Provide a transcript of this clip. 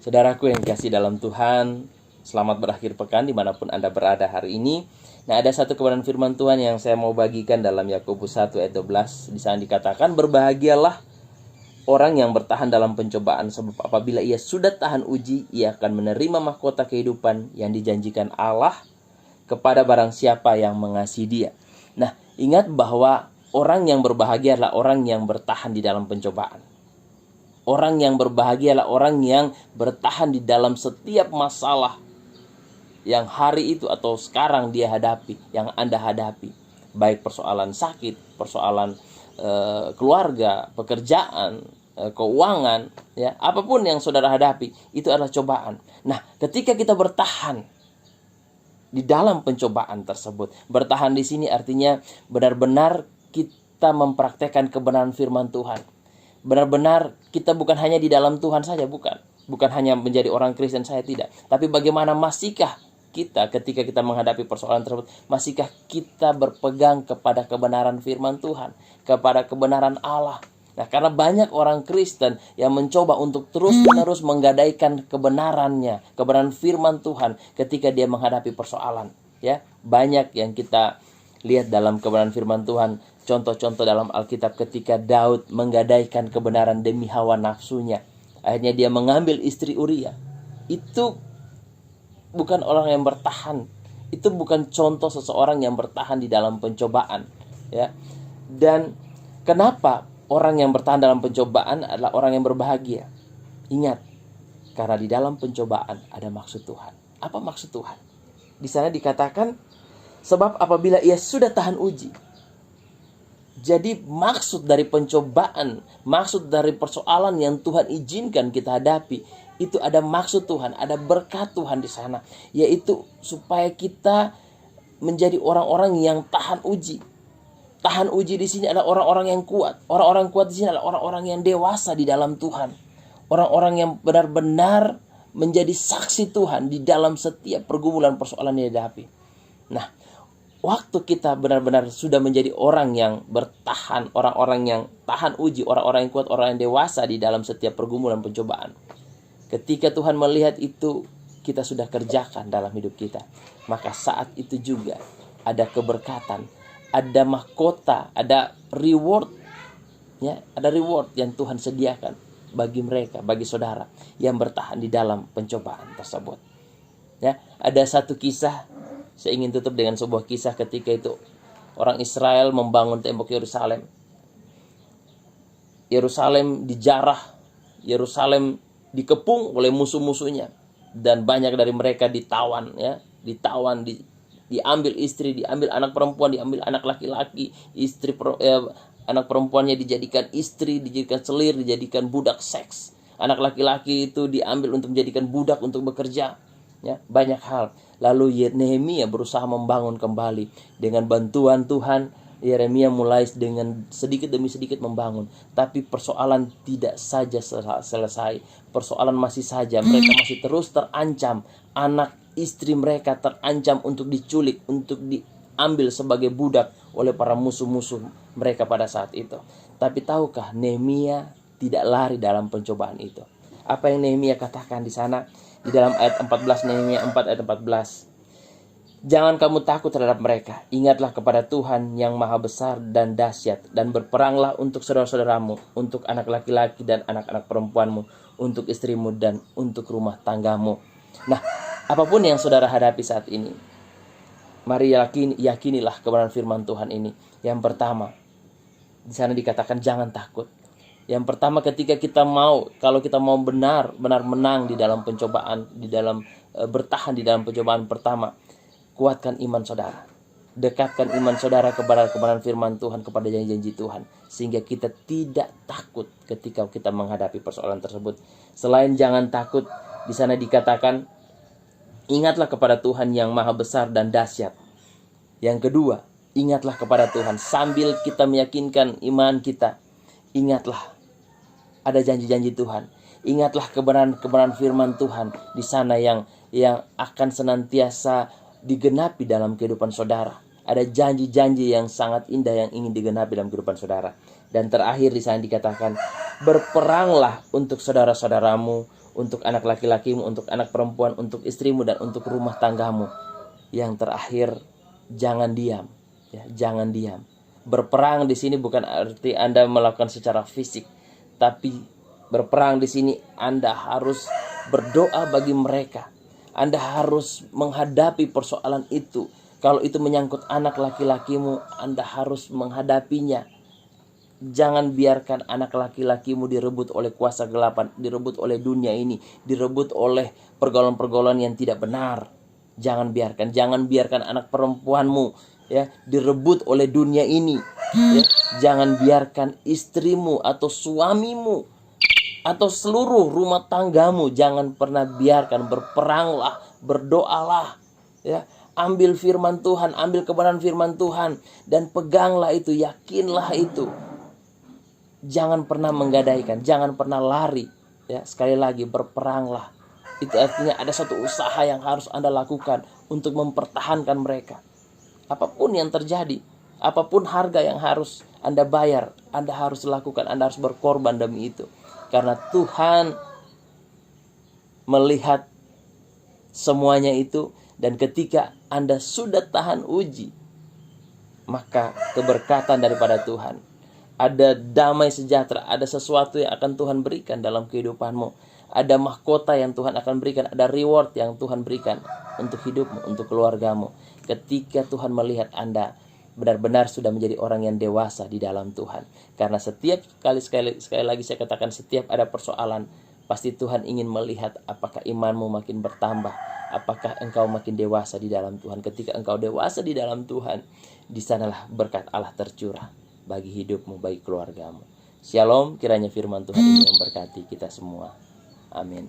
Saudaraku yang dikasihi dalam Tuhan, selamat berakhir pekan dimanapun Anda berada hari ini. Nah, ada satu kebenaran firman Tuhan yang saya mau bagikan dalam Yakobus 1 ayat 12. Di sana dikatakan, berbahagialah orang yang bertahan dalam pencobaan, sebab apabila ia sudah tahan uji, ia akan menerima mahkota kehidupan yang dijanjikan Allah kepada barang siapa yang mengasihi Dia. Nah, ingat bahwa orang yang berbahagia adalah orang yang bertahan di dalam pencobaan. Orang yang berbahagia adalah orang yang bertahan di dalam setiap masalah yang hari itu atau sekarang dia hadapi, yang Anda hadapi. Baik persoalan sakit, persoalan keluarga, pekerjaan, keuangan, ya, apapun yang saudara hadapi, itu adalah cobaan. Nah, ketika kita bertahan di dalam pencobaan tersebut, bertahan di sini artinya benar-benar kita mempraktekkan kebenaran firman Tuhan. Benar-benar kita bukan hanya di dalam Tuhan saja, bukan hanya menjadi orang Kristen saya, tidak, tapi bagaimana masihkah kita ketika kita menghadapi persoalan tersebut, masihkah kita berpegang kepada kebenaran firman Tuhan, kepada kebenaran Allah. Nah, karena banyak orang Kristen yang mencoba untuk terus-menerus menggadaikan kebenarannya, kebenaran firman Tuhan ketika dia menghadapi persoalan, ya. Banyak yang kita lihat dalam kebenaran firman Tuhan, contoh-contoh dalam Alkitab ketika Daud menggadaikan kebenaran demi hawa nafsunya. Akhirnya dia mengambil istri Uria. Itu bukan orang yang bertahan. Itu bukan contoh seseorang yang bertahan di dalam pencobaan, ya. Dan kenapa orang yang bertahan dalam pencobaan adalah orang yang berbahagia? Ingat, karena di dalam pencobaan ada maksud Tuhan. Apa maksud Tuhan? Di sana dikatakan, sebab apabila ia sudah tahan uji. Jadi maksud dari pencobaan, maksud dari persoalan yang Tuhan izinkan kita hadapi, itu ada maksud Tuhan, ada berkat Tuhan di sana, yaitu supaya kita menjadi orang-orang yang tahan uji. Tahan uji di sini adalah orang-orang yang kuat. Orang-orang kuat di sini adalah orang-orang yang dewasa di dalam Tuhan. Orang-orang yang benar-benar menjadi saksi Tuhan di dalam setiap pergumulan persoalan yang dihadapi. Nah, waktu kita benar-benar sudah menjadi orang yang bertahan, orang-orang yang tahan uji, orang-orang yang kuat, orang yang dewasa di dalam setiap pergumulan pencobaan. Ketika Tuhan melihat itu, kita sudah kerjakan dalam hidup kita, maka saat itu juga ada keberkatan, ada mahkota, ada reward, ya, ada reward yang Tuhan sediakan bagi mereka, bagi saudara yang bertahan di dalam pencobaan tersebut. Ya, ada satu kisah, saya ingin tutup dengan sebuah kisah ketika itu orang Israel membangun tembok Yerusalem. Yerusalem dijarah, Yerusalem dikepung oleh musuh-musuhnya, dan banyak dari mereka ditawan, ya, diambil istri, diambil anak perempuan, diambil anak laki-laki, anak perempuannya dijadikan istri, dijadikan selir, dijadikan budak seks. Anak laki-laki itu diambil untuk menjadikan budak untuk bekerja, ya, banyak hal. Lalu Nehemia berusaha membangun kembali dengan bantuan Tuhan. Yeremia mulai dengan sedikit demi sedikit membangun, tapi persoalan tidak saja selesai. Persoalan masih saja, mereka masih terus terancam. Anak istri mereka terancam untuk diculik, untuk diambil sebagai budak oleh para musuh-musuh mereka pada saat itu. Tapi tahukah, Nehemia tidak lari dalam pencobaan itu. Apa yang Nehemia katakan di sana? Di dalam ayat 14, Nehemia 4 ayat 14. Jangan kamu takut terhadap mereka. Ingatlah kepada Tuhan yang maha besar dan dahsyat, dan berperanglah untuk saudara-saudaramu, untuk anak laki-laki dan anak-anak perempuanmu, untuk istrimu dan untuk rumah tanggamu. Nah, apapun yang saudara hadapi saat ini, mari yakinilah kebenaran firman Tuhan ini. Yang pertama, di sana dikatakan jangan takut. Yang pertama, ketika kalau kita mau benar-benar menang di dalam pencobaan, di dalam bertahan di dalam pencobaan pertama, kuatkan iman saudara. Dekatkan iman saudara kepada kebenaran firman Tuhan, kepada janji-janji Tuhan, sehingga kita tidak takut ketika kita menghadapi persoalan tersebut. Selain jangan takut, di sana dikatakan ingatlah kepada Tuhan yang maha besar dan dahsyat. Yang kedua, ingatlah kepada Tuhan sambil kita meyakinkan iman kita. Ingatlah ada janji-janji Tuhan. Ingatlah kebenaran firman Tuhan di sana yang akan senantiasa digenapi dalam kehidupan saudara. Ada janji-janji yang sangat indah yang ingin digenapi dalam kehidupan saudara. Dan terakhir di sana dikatakan, berperanglah untuk saudara-saudaramu, untuk anak laki-lakimu, untuk anak perempuan, untuk istrimu, dan untuk rumah tanggamu. Yang terakhir, jangan diam, ya, jangan diam. Berperang di sini bukan arti Anda melakukan secara fisik, tapi berperang di sini Anda harus berdoa bagi mereka. Anda harus menghadapi persoalan itu. Kalau itu menyangkut anak laki-lakimu, Anda harus menghadapinya. Jangan biarkan anak laki-lakimu direbut oleh kuasa gelapan, direbut oleh dunia ini, direbut oleh pergaulan-pergaulan yang tidak benar. Jangan biarkan anak perempuanmu, ya, direbut oleh dunia ini, ya. Jangan biarkan istrimu atau suamimu atau seluruh rumah tanggamu, jangan pernah biarkan. Berperanglah, berdoalah, ya. Ambil firman Tuhan, ambil kebenaran firman Tuhan, dan peganglah itu, yakinlah itu. Jangan pernah menggadaikan, jangan pernah lari, ya. Sekali lagi, berperanglah. Itu artinya ada satu usaha yang harus Anda lakukan untuk mempertahankan mereka. Apapun yang terjadi, apapun harga yang harus Anda bayar, Anda harus lakukan, Anda harus berkorban demi itu. Karena Tuhan melihat semuanya itu, dan ketika Anda sudah tahan uji, maka keberkatan daripada Tuhan, ada damai sejahtera, ada sesuatu yang akan Tuhan berikan dalam kehidupanmu. Ada mahkota yang Tuhan akan berikan, ada reward yang Tuhan berikan untuk hidupmu, untuk keluargamu. Ketika Tuhan melihat Anda benar-benar sudah menjadi orang yang dewasa di dalam Tuhan. Karena sekali lagi saya katakan, setiap ada persoalan, pasti Tuhan ingin melihat apakah imanmu makin bertambah, apakah engkau makin dewasa di dalam Tuhan. Ketika engkau dewasa di dalam Tuhan, di sanalah berkat Allah tercurah bagi hidupmu, bagi keluargamu. Shalom, kiranya firman Tuhan ini memberkati kita semua. Amin.